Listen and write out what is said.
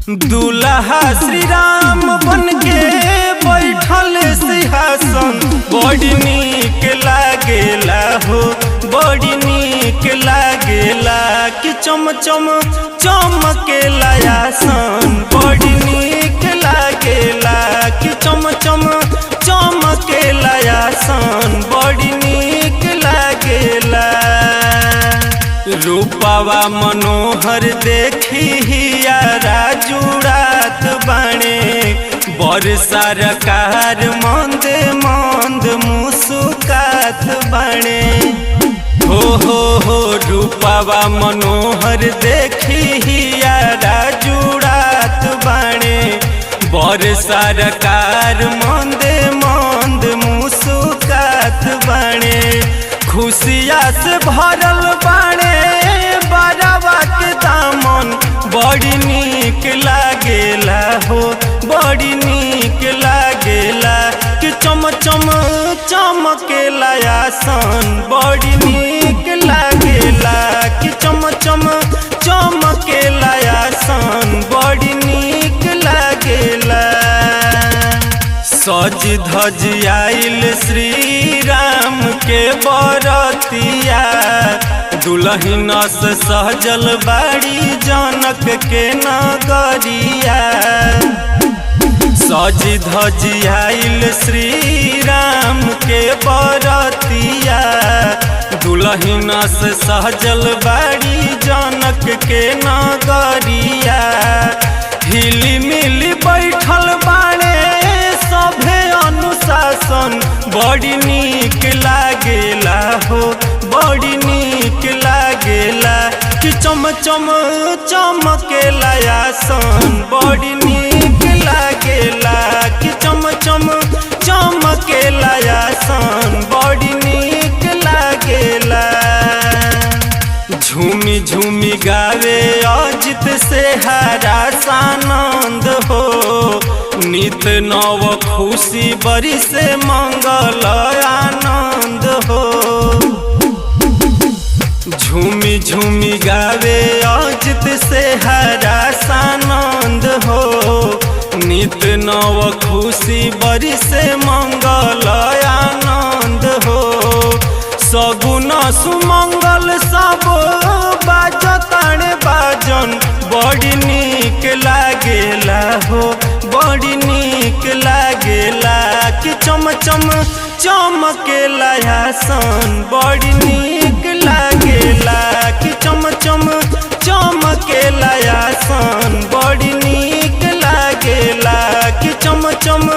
दूल्हा श्री राम बनके बैठल सिंहासन बड़ी नीक लागेला हो, बड़ी नीक लागेला कि चम चम चमकेला आसन बड़ी नीक लागेला कि चम चम चमकेला आसन बड़ी नीक लागेला। रूपवा मनोहर देखी हियारा जुड़ात बाणे बरसा रकार मंद मंद मुस्कात बाणे हो रूपवा मनोहर देखी हियारा जुड़ात बाणे बरसा रकार मंद मंद मुस्कात बाणे खुशिया से भरल बाणे बारावा के दामन बड़ी नीक लागेला हो, बड़ी नीक लागेला कि चम चम चमकेला आसन बड़ी नीक लागेला कि चम चम चमकेला आसन बड़ी नीक लागेला। सज धज आइल श्री राम के बरतिया दुल्हन से सहजल बाड़ी जनक के नगरिया। सज धज आइल श्री राम के बरतिया दुल्हन से सहजल बाड़ी जनक के नगरिया। हिली मिली बैठल बाणे सभे अनुशासन बड़ी नीक लागेला हो, बड़ी नीक लागेला कि चम चम चमकेला आसन बड़ी नीक लागेला कि चम चम चमकेला आसन बड़ी नीक लागेला। झूमी झूमी गावे अजित से हरा सानंद हो नित नव खुशी बरी से मंगल आनंद हो। झूमी झूमी गावे अजित से हरा सानंद हो नित नव खुशी बरी से मंगल आनंद हो। सगुन सुमंगल सब बाजताणे बाजन बड़ी नीक लागेला हो, बड़ी नीक लागेला कि चम चम चमकेला आसन बड़ी नीक लागेला कि चम चम चमकेला आसन बड़ी नीक लागेला कि चम चम